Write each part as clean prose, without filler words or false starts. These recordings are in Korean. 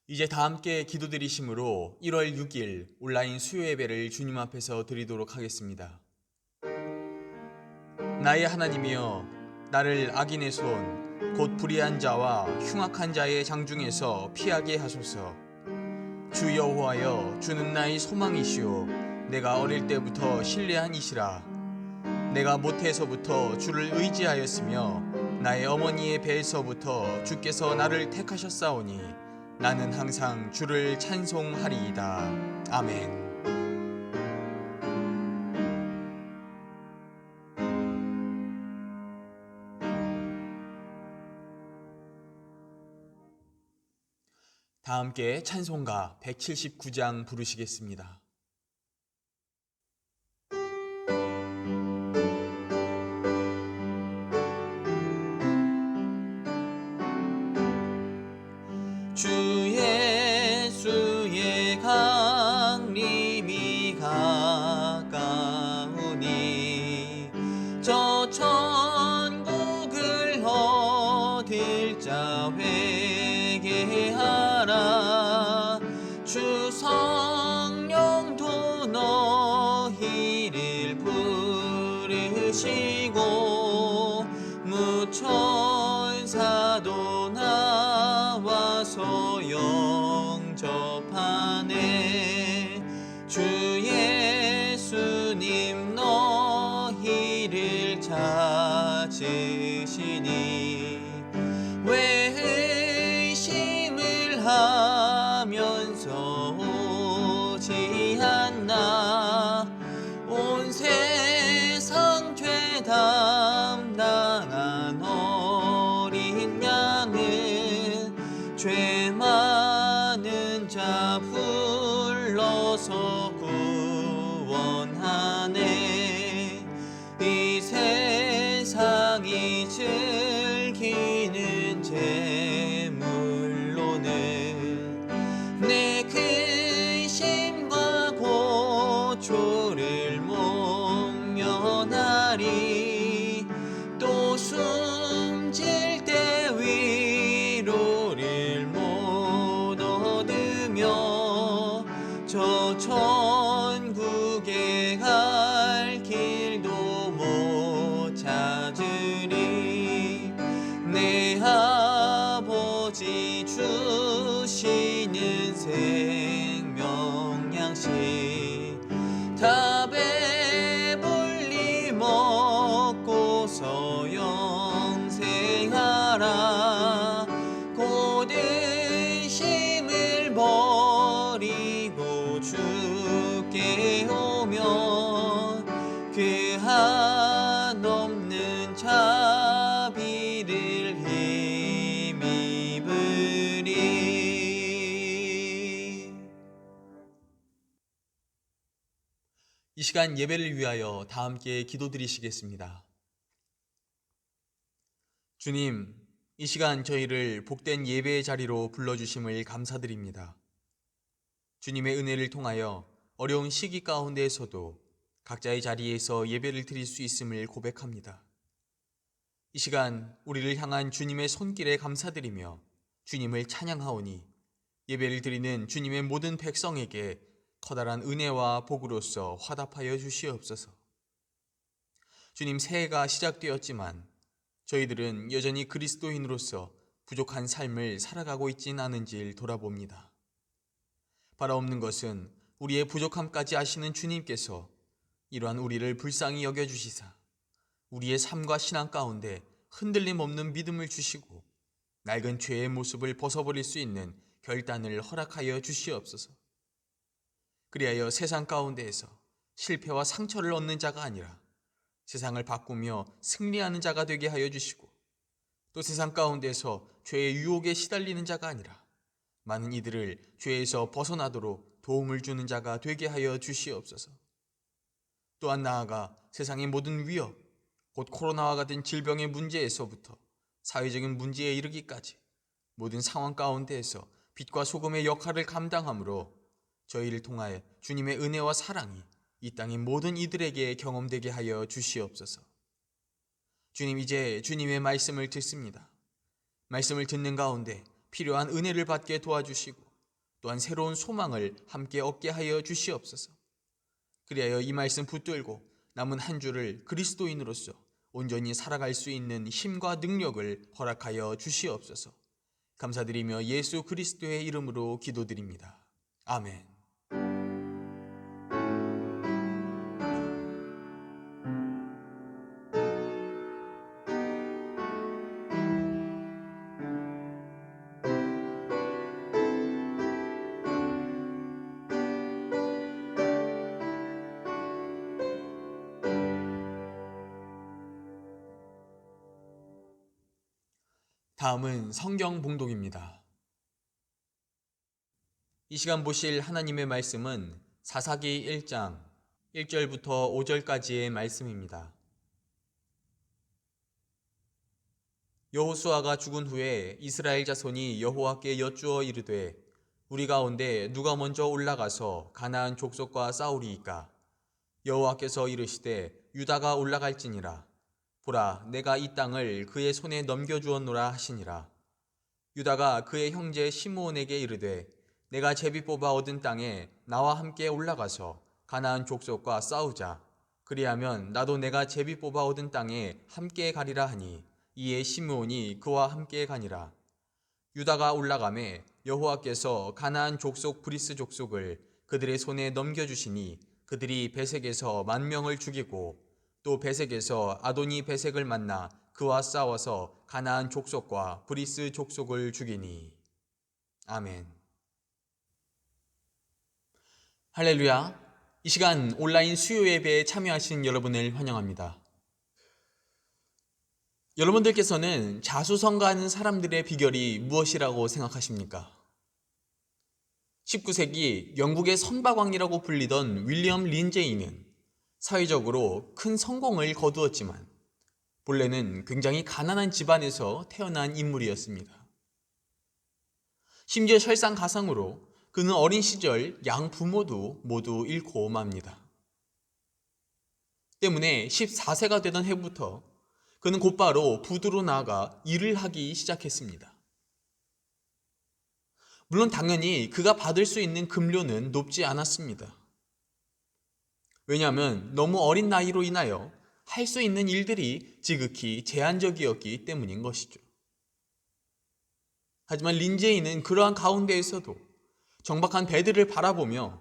이제 다 함께 기도드리심으로 1월 6일 온라인 수요 예배를 주님 앞에서 드리도록 하겠습니다. 나의 하나님이여, 나를 악인의 손, 곧 불의한 자와 흉악한 자의 장중에서 피하게 하소서. 주 여호와여, 주는 나의 소망이시오. 내가 어릴 때부터 신뢰한 이시라. 내가 모태에서부터 주를 의지하였으며 나의 어머니의 배에서부터 주께서 나를 택하셨사오니 나는 항상 주를 찬송하리이다. 아멘. 다 함께 찬송가 179장 부르시겠습니다. 주 예수의 강림이 가까우니 저 천국을 얻을 자 회개하라. 주 성령도 너희를 부르시고 무천사도 나와서 영접하네. 주 예수님 너희를 찾으시니 왜 의심을 하면서 오지 않나. 온 세상 죄 담당한 어린 양은 죄 많은 자 불러서 구원하네. 이 세상이 즐기는 재물로는 내 근심과 고초를 목련하리. 또 숨질 때 위로를 못 얻으며 저 천국에 갈 길도 못 찾으리. 내 아버지 주시는 생명양식 다 배불리 먹고서 영생하라. 곧 의심을 버리고 주께 오면 그 한없는 자비를 힘입으리. 이 시간 예배를 위하여 다 함께 기도드리시겠습니다. 주님, 이 시간 저희를 복된 예배의 자리로 불러주심을 감사드립니다. 주님의 은혜를 통하여 어려운 시기 가운데에서도 각자의 자리에서 예배를 드릴 수 있음을 고백합니다. 이 시간 우리를 향한 주님의 손길에 감사드리며 주님을 찬양하오니 예배를 드리는 주님의 모든 백성에게 커다란 은혜와 복으로서 화답하여 주시옵소서. 주님, 새해가 시작되었지만 저희들은 여전히 그리스도인으로서 부족한 삶을 살아가고 있진 않은지를 돌아봅니다. 바라옵는 것은 우리의 부족함까지 아시는 주님께서 이러한 우리를 불쌍히 여겨주시사 우리의 삶과 신앙 가운데 흔들림 없는 믿음을 주시고 낡은 죄의 모습을 벗어버릴 수 있는 결단을 허락하여 주시옵소서. 그리하여 세상 가운데에서 실패와 상처를 얻는 자가 아니라 세상을 바꾸며 승리하는 자가 되게 하여 주시고, 또 세상 가운데서 죄의 유혹에 시달리는 자가 아니라 많은 이들을 죄에서 벗어나도록 도움을 주는 자가 되게 하여 주시옵소서. 또한 나아가 세상의 모든 위협, 곧 코로나와 같은 질병의 문제에서부터 사회적인 문제에 이르기까지 모든 상황 가운데에서 빛과 소금의 역할을 감당함으로 저희를 통하여 주님의 은혜와 사랑이 이 땅의 모든 이들에게 경험되게 하여 주시옵소서. 주님, 이제 주님의 말씀을 듣습니다. 말씀을 듣는 가운데 필요한 은혜를 받게 도와주시고 또한 새로운 소망을 함께 얻게 하여 주시옵소서. 그리하여 이 말씀 붙들고 남은 한 주를 그리스도인으로서 온전히 살아갈 수 있는 힘과 능력을 허락하여 주시옵소서. 감사드리며 예수 그리스도의 이름으로 기도드립니다. 아멘. 다음은 성경 봉독입니다. 이 시간 보실 하나님의 말씀은 사사기 1장 1절부터 5절까지의 말씀입니다. 여호수아가 죽은 후에 이스라엘 자손이 여호와께 여쭈어 이르되 우리 가운데 누가 먼저 올라가서 가나안 족속과 싸우리이까? 여호와께서 이르시되 유다가 올라갈지니라. 보라, 내가 이 땅을 그의 손에 넘겨주었노라 하시니라. 유다가 그의 형제 시므온에게 이르되 내가 제비 뽑아 얻은 땅에 나와 함께 올라가서 가나안 족속과 싸우자. 그리하면 나도 내가 제비 뽑아 얻은 땅에 함께 가리라 하니 이에 시므온이 그와 함께 가니라. 유다가 올라가매 여호와께서 가나안 족속 브리스 족속을 그들의 손에 넘겨주시니 그들이 베색에서 10,000명을 죽이고 또 베색에서 아도니 베색을 만나 그와 싸워서 가나안 족속과 브리스 족속을 죽이니. 아멘. 할렐루야. 이 시간 온라인 수요 예배에 참여하신 여러분을 환영합니다. 여러분들께서는 자수성가하는 사람들의 비결이 무엇이라고 생각하십니까? 19세기 영국의 선박왕이라고 불리던 윌리엄 린제이는 사회적으로 큰 성공을 거두었지만 본래는 굉장히 가난한 집안에서 태어난 인물이었습니다. 심지어 설상가상으로 그는 어린 시절 양 부모도 모두 잃고 맙니다. 때문에 14세가 되던 해부터 그는 곧바로 부두로 나아가 일을 하기 시작했습니다. 물론 당연히 그가 받을 수 있는 급료는 높지 않았습니다. 왜냐하면 너무 어린 나이로 인하여 할 수 있는 일들이 지극히 제한적이었기 때문인 것이죠. 하지만 린제이는 그러한 가운데에서도 정박한 배들을 바라보며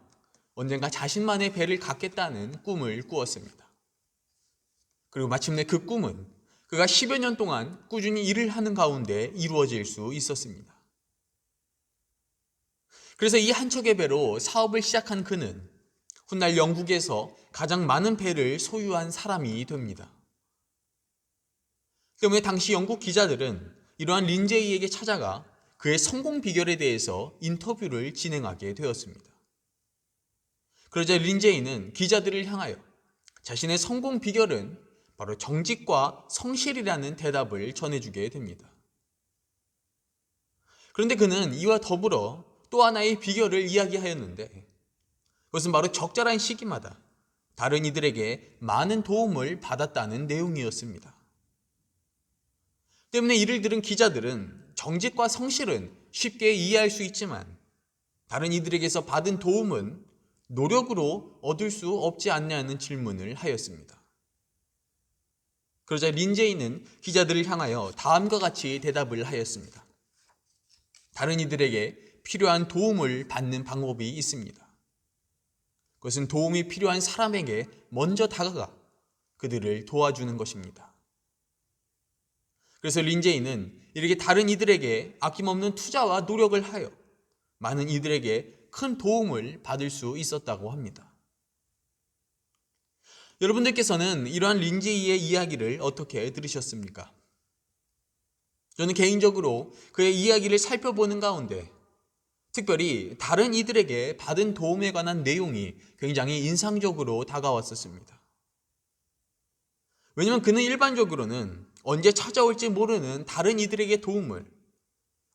언젠가 자신만의 배를 갖겠다는 꿈을 꾸었습니다. 그리고 마침내 그 꿈은 그가 10여 년 동안 꾸준히 일을 하는 가운데 이루어질 수 있었습니다. 그래서 이 한 척의 배로 사업을 시작한 그는 훗날 영국에서 가장 많은 배를 소유한 사람이 됩니다. 때문에 당시 영국 기자들은 이러한 린제이에게 찾아가 그의 성공 비결에 대해서 인터뷰를 진행하게 되었습니다. 그러자 린제이는 기자들을 향하여 자신의 성공 비결은 바로 정직과 성실이라는 대답을 전해주게 됩니다. 그런데 그는 이와 더불어 또 하나의 비결을 이야기하였는데 그것은 바로 적절한 시기마다 다른 이들에게 많은 도움을 받았다는 내용이었습니다. 때문에 이를 들은 기자들은 정직과 성실은 쉽게 이해할 수 있지만 다른 이들에게서 받은 도움은 노력으로 얻을 수 없지 않냐는 질문을 하였습니다. 그러자 린제이는 기자들을 향하여 다음과 같이 대답을 하였습니다. 다른 이들에게 필요한 도움을 받는 방법이 있습니다. 그것은 도움이 필요한 사람에게 먼저 다가가 그들을 도와주는 것입니다. 그래서 린제이는 이렇게 다른 이들에게 아낌없는 투자와 노력을 하여 많은 이들에게 큰 도움을 받을 수 있었다고 합니다. 여러분들께서는 이러한 린제이의 이야기를 어떻게 들으셨습니까? 저는 개인적으로 그의 이야기를 살펴보는 가운데 특별히 다른 이들에게 받은 도움에 관한 내용이 굉장히 인상적으로 다가왔었습니다. 왜냐하면 그는 일반적으로는 언제 찾아올지 모르는 다른 이들에게 도움을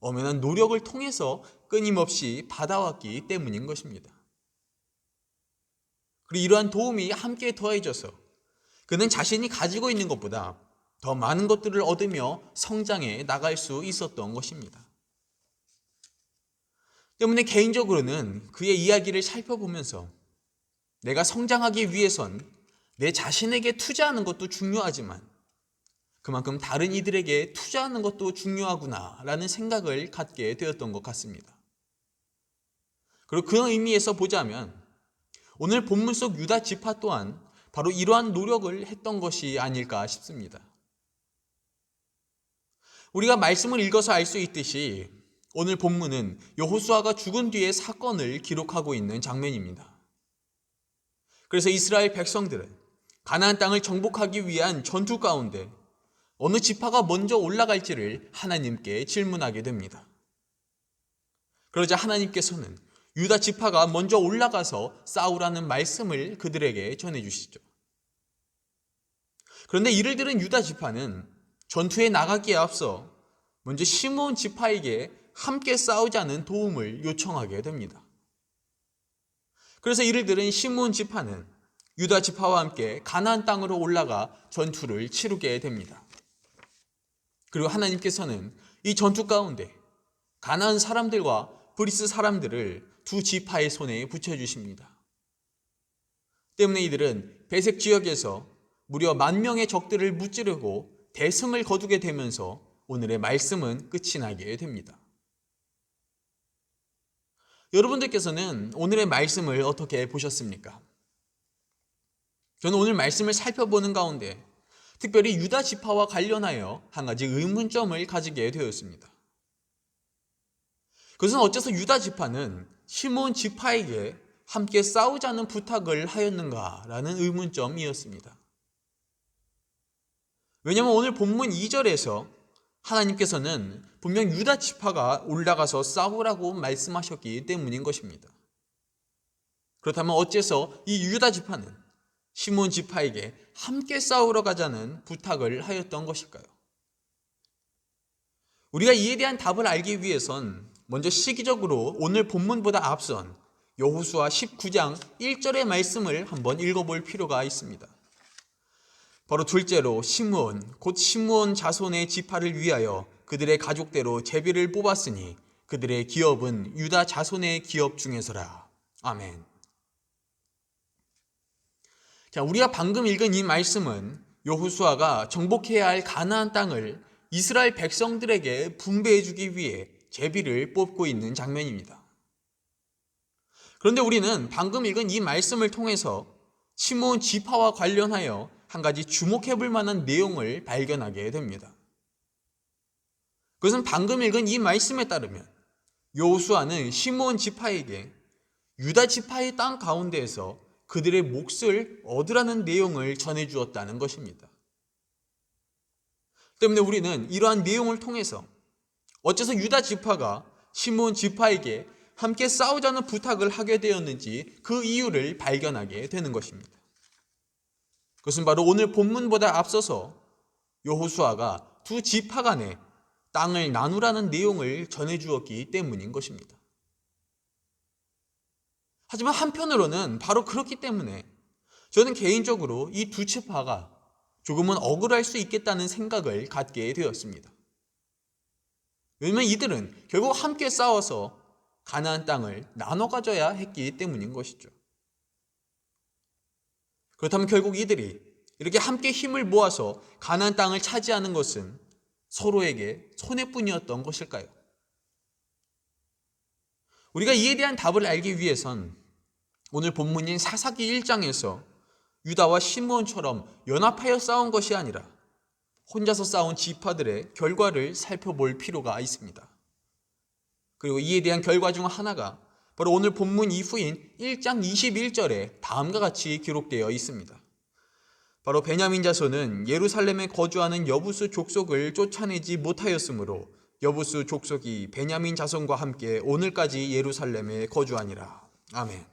엄연한 노력을 통해서 끊임없이 받아왔기 때문인 것입니다. 그리고 이러한 도움이 함께 더해져서 그는 자신이 가지고 있는 것보다 더 많은 것들을 얻으며 성장해 나갈 수 있었던 것입니다. 때문에 개인적으로는 그의 이야기를 살펴보면서 내가 성장하기 위해선 내 자신에게 투자하는 것도 중요하지만 그만큼 다른 이들에게 투자하는 것도 중요하구나라는 생각을 갖게 되었던 것 같습니다. 그리고 그런 의미에서 보자면 오늘 본문 속 유다 지파 또한 바로 이러한 노력을 했던 것이 아닐까 싶습니다. 우리가 말씀을 읽어서 알 수 있듯이 오늘 본문은 여호수아가 죽은 뒤의 사건을 기록하고 있는 장면입니다. 그래서 이스라엘 백성들은 가나안 땅을 정복하기 위한 전투 가운데 어느 지파가 먼저 올라갈지를 하나님께 질문하게 됩니다. 그러자 하나님께서는 유다 지파가 먼저 올라가서 싸우라는 말씀을 그들에게 전해주시죠. 그런데 이를 들은 유다 지파는 전투에 나가기에 앞서 먼저 시므온 지파에게 함께 싸우자는 도움을 요청하게 됩니다. 그래서 이를 들은 시므온 지파는 유다 지파와 함께 가나안 땅으로 올라가 전투를 치르게 됩니다. 그리고 하나님께서는 이 전투 가운데 가나안 사람들과 브리스 사람들을 두 지파의 손에 붙여주십니다. 때문에 이들은 베색 지역에서 무려 10,000명의 적들을 무찌르고 대승을 거두게 되면서 오늘의 말씀은 끝이 나게 됩니다. 여러분들께서는 오늘의 말씀을 어떻게 보셨습니까? 저는 오늘 말씀을 살펴보는 가운데 특별히 유다 지파와 관련하여 한 가지 의문점을 가지게 되었습니다. 그것은 어째서 유다 지파는 시므온 지파에게 함께 싸우자는 부탁을 하였는가라는 의문점이었습니다. 왜냐하면 오늘 본문 2절에서 하나님께서는 분명 유다 지파가 올라가서 싸우라고 말씀하셨기 때문인 것입니다. 그렇다면 어째서 이 유다 지파는 시므온 지파에게 함께 싸우러 가자는 부탁을 하였던 것일까요? 우리가 이에 대한 답을 알기 위해선 먼저 시기적으로 오늘 본문보다 앞선 여호수아 19장 1절의 말씀을 한번 읽어볼 필요가 있습니다. 바로 둘째로 시므온 곧 시므온 자손의 지파를 위하여 그들의 가족대로 제비를 뽑았으니 그들의 기업은 유다 자손의 기업 중에서라. 아멘. 자, 우리가 방금 읽은 이 말씀은 여호수아가 정복해야 할 가나안 땅을 이스라엘 백성들에게 분배해 주기 위해 제비를 뽑고 있는 장면입니다. 그런데 우리는 방금 읽은 이 말씀을 통해서 시므온 지파와 관련하여 한 가지 주목해 볼 만한 내용을 발견하게 됩니다. 그것은 방금 읽은 이 말씀에 따르면 여호수아는 시므온 지파에게 유다 지파의 땅 가운데에서 그들의 몫을 얻으라는 내용을 전해주었다는 것입니다. 때문에 우리는 이러한 내용을 통해서 어째서 유다 지파가 시므온 지파에게 함께 싸우자는 부탁을 하게 되었는지 그 이유를 발견하게 되는 것입니다. 그것은 바로 오늘 본문보다 앞서서 여호수아가 두 지파 간에 땅을 나누라는 내용을 전해주었기 때문인 것입니다. 하지만 한편으로는 바로 그렇기 때문에 저는 개인적으로 이 두 지파가 조금은 억울할 수 있겠다는 생각을 갖게 되었습니다. 왜냐하면 이들은 결국 함께 싸워서 가나안 땅을 나눠 가져야 했기 때문인 것이죠. 그렇다면 결국 이들이 이렇게 함께 힘을 모아서 가나안 땅을 차지하는 것은 서로에게 손해뿐이었던 것일까요? 우리가 이에 대한 답을 알기 위해선 오늘 본문인 사사기 1장에서 유다와 시므온처럼 연합하여 싸운 것이 아니라 혼자서 싸운 지파들의 결과를 살펴볼 필요가 있습니다. 그리고 이에 대한 결과 중 하나가 바로 오늘 본문 이후인 1장 21절에 다음과 같이 기록되어 있습니다. 바로 베냐민 자손은 예루살렘에 거주하는 여부수 족속을 쫓아내지 못하였으므로 여부수 족속이 베냐민 자손과 함께 오늘까지 예루살렘에 거주하니라. 아멘.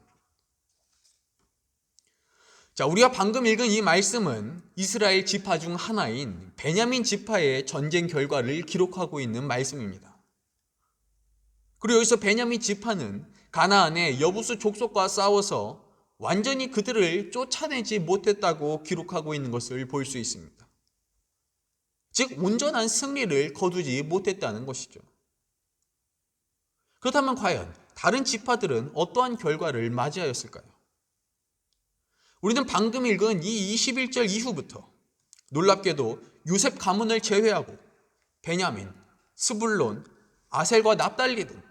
자, 우리가 방금 읽은 이 말씀은 이스라엘 지파 중 하나인 베냐민 지파의 전쟁 결과를 기록하고 있는 말씀입니다. 그리고 여기서 베냐민 지파는 가나안의 여부수 족속과 싸워서 완전히 그들을 쫓아내지 못했다고 기록하고 있는 것을 볼 수 있습니다. 즉 온전한 승리를 거두지 못했다는 것이죠. 그렇다면 과연 다른 지파들은 어떠한 결과를 맞이하였을까요? 우리는 방금 읽은 이 21절 이후부터 놀랍게도 요셉 가문을 제외하고 베냐민, 스불론, 아셀과 납달리 등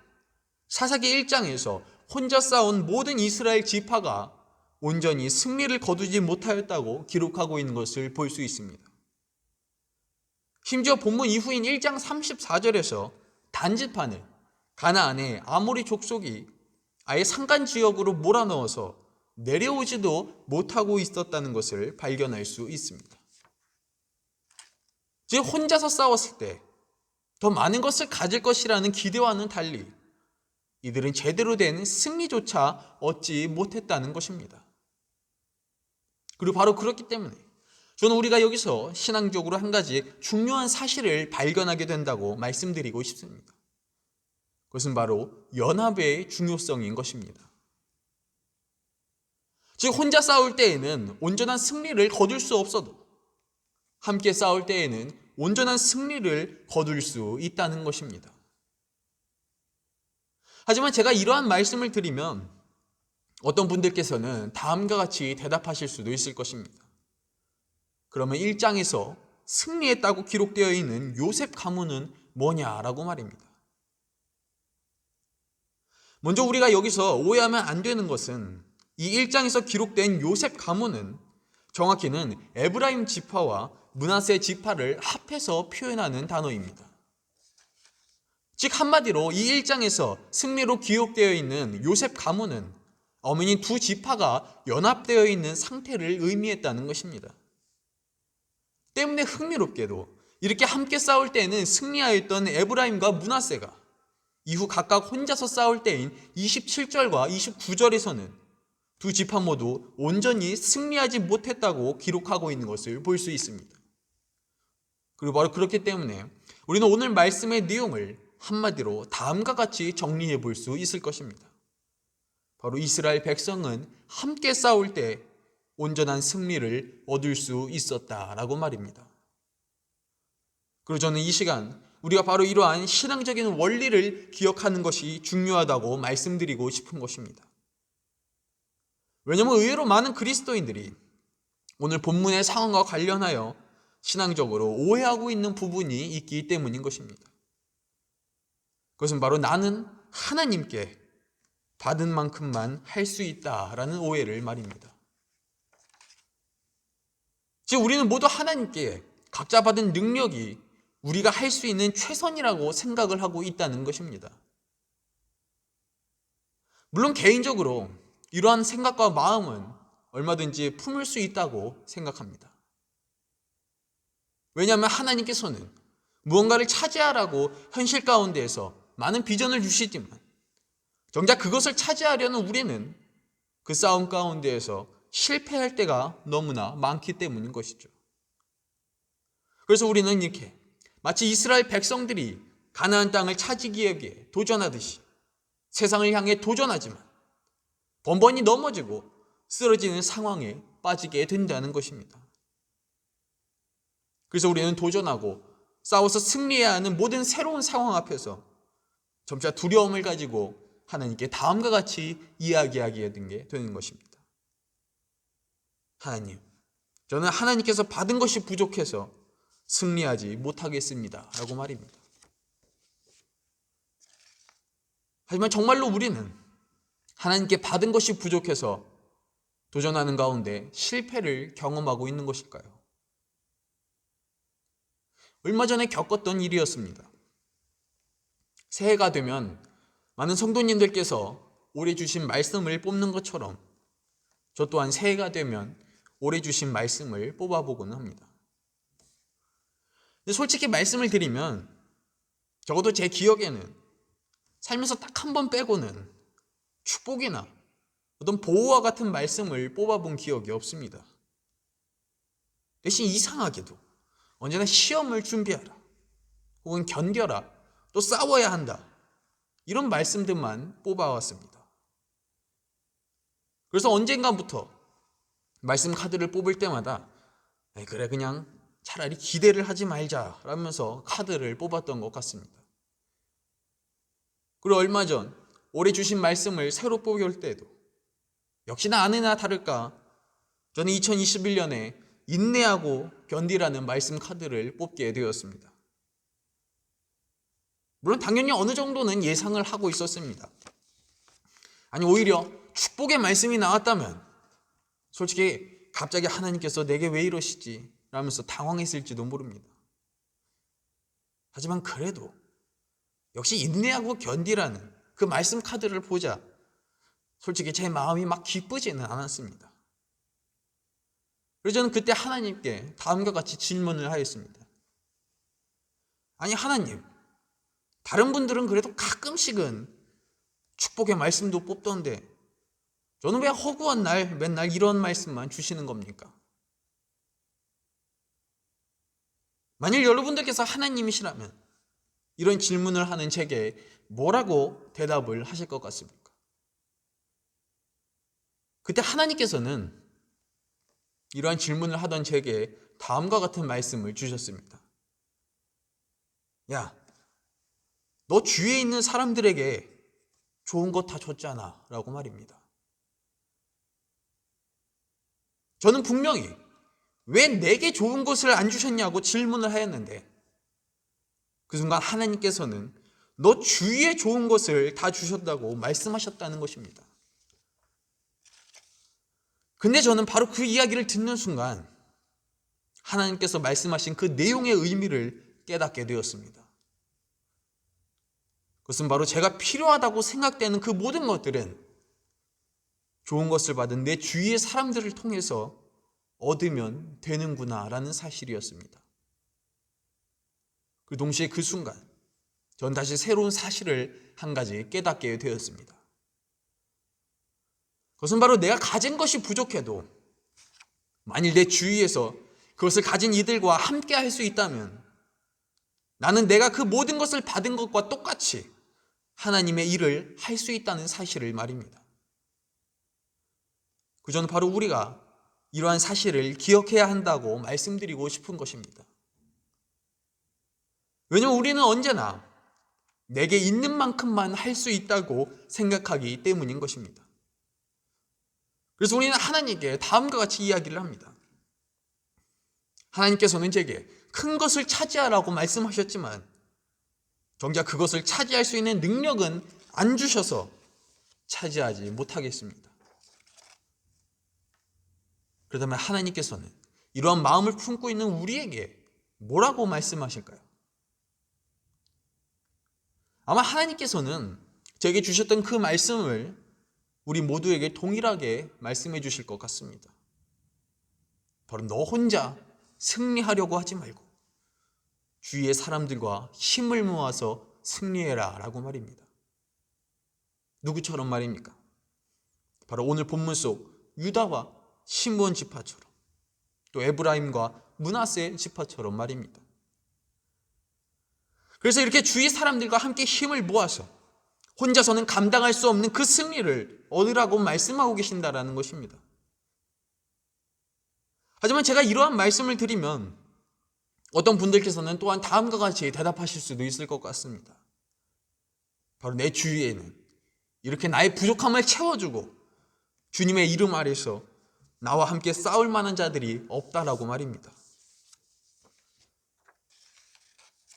사사기 1장에서 혼자 싸운 모든 이스라엘 지파가 온전히 승리를 거두지 못하였다고 기록하고 있는 것을 볼 수 있습니다. 심지어 본문 이후인 1장 34절에서 단지파는 가나안의 아모리 족속이 아예 산간 지역으로 몰아넣어서 내려오지도 못하고 있었다는 것을 발견할 수 있습니다. 즉 혼자서 싸웠을 때 더 많은 것을 가질 것이라는 기대와는 달리 이들은 제대로 된 승리조차 얻지 못했다는 것입니다. 그리고 바로 그렇기 때문에 저는 우리가 여기서 신앙적으로 한 가지 중요한 사실을 발견하게 된다고 말씀드리고 싶습니다. 그것은 바로 연합의 중요성인 것입니다. 즉 혼자 싸울 때에는 온전한 승리를 거둘 수 없어도 함께 싸울 때에는 온전한 승리를 거둘 수 있다는 것입니다. 하지만 제가 이러한 말씀을 드리면 어떤 분들께서는 다음과 같이 대답하실 수도 있을 것입니다. 그러면 1장에서 승리했다고 기록되어 있는 요셉 가문은 뭐냐라고 말입니다. 먼저 우리가 여기서 오해하면 안 되는 것은 이 1장에서 기록된 요셉 가문은 정확히는 에브라임 지파와 므낫세 지파를 합해서 표현하는 단어입니다. 즉 한마디로 이 1장에서 승리로 기록되어 있는 요셉 가문은 어머니 두 지파가 연합되어 있는 상태를 의미했다는 것입니다. 때문에 흥미롭게도 이렇게 함께 싸울 때에는 승리하였던 에브라임과 므낫세가 이후 각각 혼자서 싸울 때인 27절과 29절에서는 두 지파 모두 온전히 승리하지 못했다고 기록하고 있는 것을 볼 수 있습니다. 그리고 바로 그렇기 때문에 우리는 오늘 말씀의 내용을 한마디로 다음과 같이 정리해 볼 수 있을 것입니다. 바로 이스라엘 백성은 함께 싸울 때 온전한 승리를 얻을 수 있었다라고 말입니다. 그리고 저는 이 시간 우리가 바로 이러한 신앙적인 원리를 기억하는 것이 중요하다고 말씀드리고 싶은 것입니다. 왜냐하면 의외로 많은 그리스도인들이 오늘 본문의 상황과 관련하여 신앙적으로 오해하고 있는 부분이 있기 때문인 것입니다. 그것은 바로 나는 하나님께 받은 만큼만 할 수 있다라는 오해를 말입니다. 즉 우리는 모두 하나님께 각자 받은 능력이 우리가 할 수 있는 최선이라고 생각을 하고 있다는 것입니다. 물론 개인적으로 이러한 생각과 마음은 얼마든지 품을 수 있다고 생각합니다. 왜냐하면 하나님께서는 무언가를 차지하라고 현실 가운데에서 많은 비전을 주시지만 정작 그것을 차지하려는 우리는 그 싸움 가운데에서 실패할 때가 너무나 많기 때문인 것이죠. 그래서 우리는 이렇게 마치 이스라엘 백성들이 가나안 땅을 차지하기 위해 도전하듯이 세상을 향해 도전하지만 번번이 넘어지고 쓰러지는 상황에 빠지게 된다는 것입니다. 그래서 우리는 도전하고 싸워서 승리해야 하는 모든 새로운 상황 앞에서 점차 두려움을 가지고 하나님께 다음과 같이 이야기하게 되는 것입니다. 하나님, 저는 하나님께서 받은 것이 부족해서 승리하지 못하겠습니다 라고 말입니다. 하지만 정말로 우리는 하나님께 받은 것이 부족해서 도전하는 가운데 실패를 경험하고 있는 것일까요? 얼마 전에 겪었던 일이었습니다. 새해가 되면 많은 성도님들께서 올해 주신 말씀을 뽑는 것처럼 저 또한 새해가 되면 올해 주신 말씀을 뽑아보곤 합니다. 근데 솔직히 말씀을 드리면 적어도 제 기억에는 살면서 딱 한 번 빼고는 축복이나 어떤 보호와 같은 말씀을 뽑아본 기억이 없습니다. 대신 이상하게도 언제나 시험을 준비하라, 혹은 견뎌라, 또 싸워야 한다, 이런 말씀들만 뽑아왔습니다. 그래서 언젠가부터 말씀 카드를 뽑을 때마다 그래 그냥 차라리 기대를 하지 말자 라면서 카드를 뽑았던 것 같습니다. 그리고 얼마 전 올해 주신 말씀을 새로 뽑을 때도 역시나 아니나 다를까 저는 2021년에 인내하고 견디라는 말씀 카드를 뽑게 되었습니다. 물론 당연히 어느 정도는 예상을 하고 있었습니다. 아니 오히려 축복의 말씀이 나왔다면 솔직히 갑자기 하나님께서 내게 왜 이러시지? 라면서 당황했을지도 모릅니다. 하지만 그래도 역시 인내하고 견디라는 그 말씀 카드를 보자 솔직히 제 마음이 막 기쁘지는 않았습니다. 그래서 저는 그때 하나님께 다음과 같이 질문을 하였습니다. 아니 하나님, 다른 분들은 그래도 가끔씩은 축복의 말씀도 뽑던데 저는 왜 허구한 날 맨날 이런 말씀만 주시는 겁니까? 만일 여러분들께서 하나님이시라면 이런 질문을 하는 제게 뭐라고 대답을 하실 것 같습니까? 그때 하나님께서는 이러한 질문을 하던 제게 다음과 같은 말씀을 주셨습니다. 야, 너 주위에 있는 사람들에게 좋은 거 다 줬잖아 라고 말입니다. 저는 분명히 왜 내게 좋은 것을 안 주셨냐고 질문을 하였는데 그 순간 하나님께서는 너 주위에 좋은 것을 다 주셨다고 말씀하셨다는 것입니다. 근데 저는 바로 그 이야기를 듣는 순간 하나님께서 말씀하신 그 내용의 의미를 깨닫게 되었습니다. 그것은 바로 제가 필요하다고 생각되는 그 모든 것들은 좋은 것을 받은 내 주위의 사람들을 통해서 얻으면 되는구나라는 사실이었습니다. 그 동시에 그 순간 전 다시 새로운 사실을 한 가지 깨닫게 되었습니다. 그것은 바로 내가 가진 것이 부족해도 만일 내 주위에서 그것을 가진 이들과 함께 할 수 있다면 나는 내가 그 모든 것을 받은 것과 똑같이 하나님의 일을 할 수 있다는 사실을 말입니다. 그저는 바로 우리가 이러한 사실을 기억해야 한다고 말씀드리고 싶은 것입니다. 왜냐하면 우리는 언제나 내게 있는 만큼만 할 수 있다고 생각하기 때문인 것입니다. 그래서 우리는 하나님께 다음과 같이 이야기를 합니다. 하나님께서는 제게 큰 것을 차지하라고 말씀하셨지만 정작 그것을 차지할 수 있는 능력은 안 주셔서 차지하지 못하겠습니다. 그렇다면 하나님께서는 이러한 마음을 품고 있는 우리에게 뭐라고 말씀하실까요? 아마 하나님께서는 제게 주셨던 그 말씀을 우리 모두에게 동일하게 말씀해 주실 것 같습니다. 바로 너 혼자 승리하려고 하지 말고 주위의 사람들과 힘을 모아서 승리해라 라고 말입니다. 누구처럼 말입니까? 바로 오늘 본문 속 유다와 시므온 지파처럼 또 에브라임과 므낫세 지파처럼 말입니다. 그래서 이렇게 주위 사람들과 함께 힘을 모아서 혼자서는 감당할 수 없는 그 승리를 얻으라고 말씀하고 계신다라는 것입니다. 하지만 제가 이러한 말씀을 드리면 어떤 분들께서는 또한 다음과 같이 대답하실 수도 있을 것 같습니다. 바로 내 주위에는 이렇게 나의 부족함을 채워주고 주님의 이름 아래서 나와 함께 싸울 만한 자들이 없다라고 말입니다.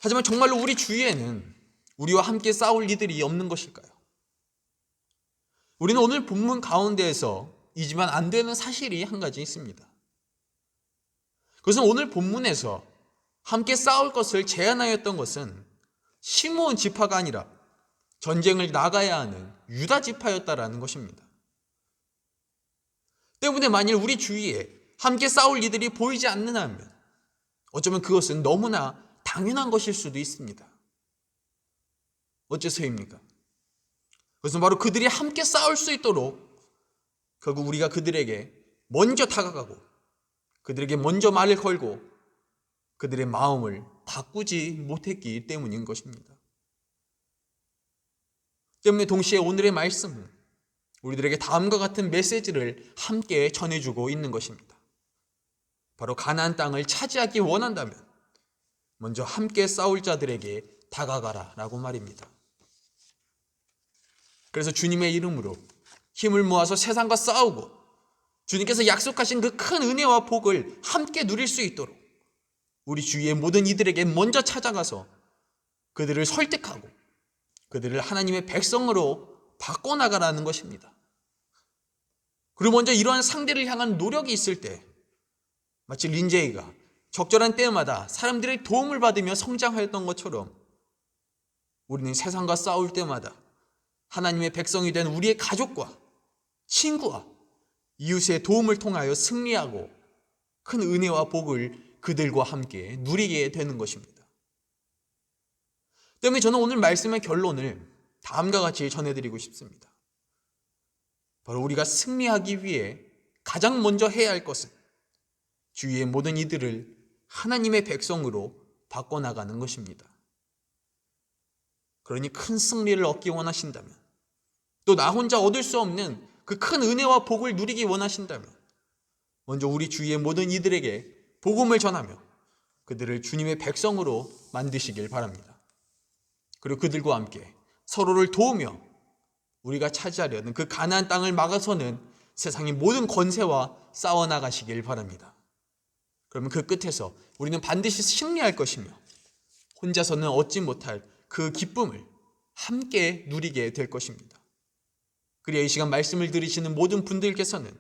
하지만 정말로 우리 주위에는 우리와 함께 싸울 이들이 없는 것일까요? 우리는 오늘 본문 가운데에서 잊으면 안 되는 사실이 한 가지 있습니다. 그것은 오늘 본문에서 함께 싸울 것을 제안하였던 것은 시므온 지파가 아니라 전쟁을 나가야 하는 유다 지파였다라는 것입니다. 때문에 만일 우리 주위에 함께 싸울 이들이 보이지 않는다면 어쩌면 그것은 너무나 당연한 것일 수도 있습니다. 어째서입니까? 그것은 바로 그들이 함께 싸울 수 있도록 결국 우리가 그들에게 먼저 다가가고 그들에게 먼저 말을 걸고 그들의 마음을 바꾸지 못했기 때문인 것입니다. 때문에 동시에 오늘의 말씀은 우리들에게 다음과 같은 메시지를 함께 전해주고 있는 것입니다. 바로 가나안 땅을 차지하기 원한다면 먼저 함께 싸울 자들에게 다가가라 라고 말입니다. 그래서 주님의 이름으로 힘을 모아서 세상과 싸우고 주님께서 약속하신 그 큰 은혜와 복을 함께 누릴 수 있도록 우리 주위의 모든 이들에게 먼저 찾아가서 그들을 설득하고 그들을 하나님의 백성으로 바꿔나가라는 것입니다. 그리고 먼저 이러한 상대를 향한 노력이 있을 때 마치 린제이가 적절한 때마다 사람들의 도움을 받으며 성장하였던 것처럼 우리는 세상과 싸울 때마다 하나님의 백성이 된 우리의 가족과 친구와 이웃의 도움을 통하여 승리하고 큰 은혜와 복을 그들과 함께 누리게 되는 것입니다. 때문에 저는 오늘 말씀의 결론을 다음과 같이 전해드리고 싶습니다. 바로 우리가 승리하기 위해 가장 먼저 해야 할 것은 주위의 모든 이들을 하나님의 백성으로 바꿔나가는 것입니다. 그러니 큰 승리를 얻기 원하신다면, 또 나 혼자 얻을 수 없는 그 큰 은혜와 복을 누리기 원하신다면 먼저 우리 주위의 모든 이들에게 복음을 전하며 그들을 주님의 백성으로 만드시길 바랍니다. 그리고 그들과 함께 서로를 도우며 우리가 차지하려는 그 가나안 땅을 막아서는 세상의 모든 권세와 싸워나가시길 바랍니다. 그러면 그 끝에서 우리는 반드시 승리할 것이며 혼자서는 얻지 못할 그 기쁨을 함께 누리게 될 것입니다. 그리하 이 시간 말씀을 들으시는 모든 분들께서는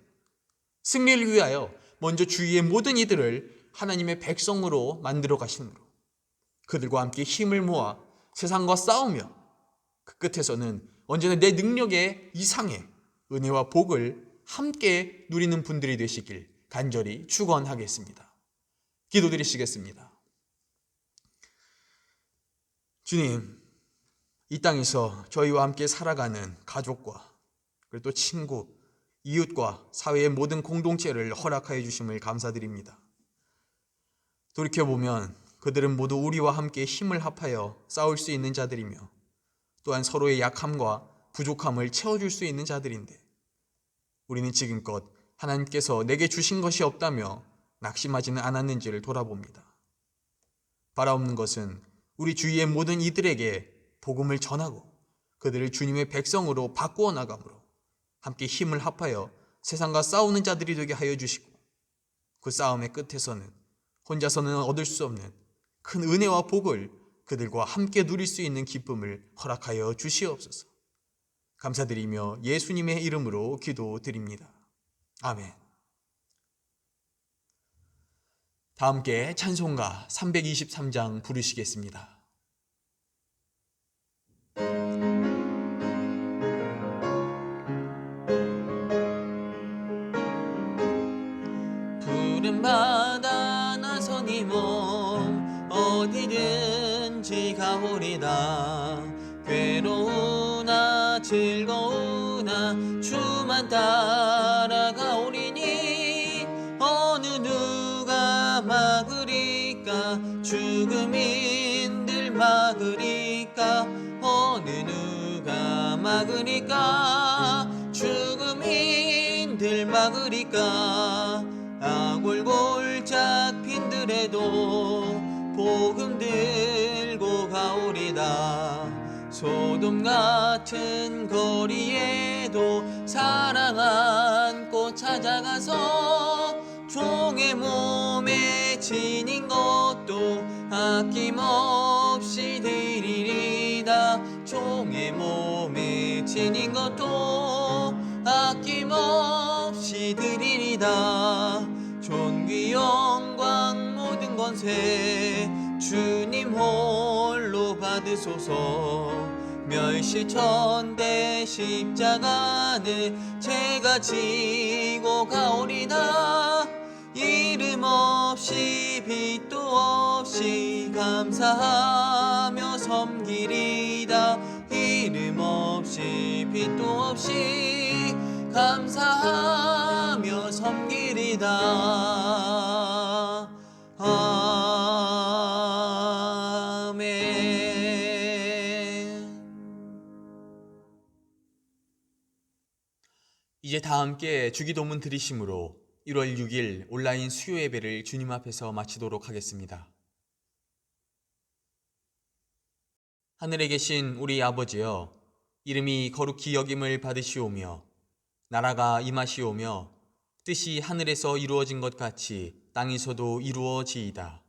승리를 위하여 먼저 주위의 모든 이들을 하나님의 백성으로 만들어 가심으로 그들과 함께 힘을 모아 세상과 싸우며 그 끝에서는 언제나 내 능력의 이상의 은혜와 복을 함께 누리는 분들이 되시길 간절히 축원하겠습니다. 기도드리시겠습니다. 주님, 이 땅에서 저희와 함께 살아가는 가족과 그리고 또 친구, 이웃과 사회의 모든 공동체를 허락하여 주심을 감사드립니다. 돌이켜보면 그들은 모두 우리와 함께 힘을 합하여 싸울 수 있는 자들이며 또한 서로의 약함과 부족함을 채워줄 수 있는 자들인데 우리는 지금껏 하나님께서 내게 주신 것이 없다며 낙심하지는 않았는지를 돌아봅니다. 바라옵는 것은 우리 주위의 모든 이들에게 복음을 전하고 그들을 주님의 백성으로 바꾸어 나감으로 함께 힘을 합하여 세상과 싸우는 자들이 되게 하여 주시고 그 싸움의 끝에서는 혼자서는 얻을 수 없는 큰 은혜와 복을 그들과 함께 누릴 수 있는 기쁨을 허락하여 주시옵소서. 감사드리며 예수님의 이름으로 기도드립니다. 아멘. 다 함께 찬송가 323장 부르시겠습니다. 푸른 바다 나서니 몸 어디든지 가오리다. 괴로우나 즐거우나 주만 따라가오리니 어느 누가 막으리까 죽음인들 막으리까 어느 누가 막으리까 죽음인들 막으리까 아골골 잡힌들에도 복음 들고 가오리다. 소돔 같은 거리에도 사랑 안고 찾아가서 종의 몸에 지닌 것도 아낌없이 드리리다. 종의 몸에 지닌 것도 아낌없이 드리리다. 존귀 영광 모든 권세 주님 홀로 받으소서. 멸시천대 십자가는 제가 지고 가오리다. 이름 없이 빛도 없이 감사하며 섬기리다. 이름 없이 빛도 없이 감사하며 섬기리다. 이제 다 함께 주기도문 드리심으로 1월 6일 온라인 수요 예배를 주님 앞에서 마치도록 하겠습니다. 하늘에 계신 우리 아버지여, 이름이 거룩히 여김을 받으시오며 나라가 임하시오며 뜻이 하늘에서 이루어진 것 같이 땅에서도 이루어지이다.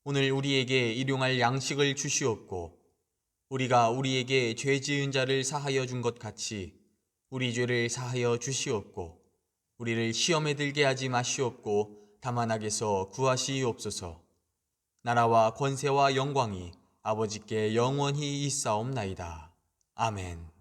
오늘 우리에게 일용할 양식을 주시옵고 우리가 우리에게 죄 지은 자를 사하여 준 것 같이 우리 죄를 사하여 주시옵고 우리를 시험에 들게 하지 마시옵고 다만 악에서 구하시옵소서. 나라와 권세와 영광이 아버지께 영원히 있사옵나이다. 아멘.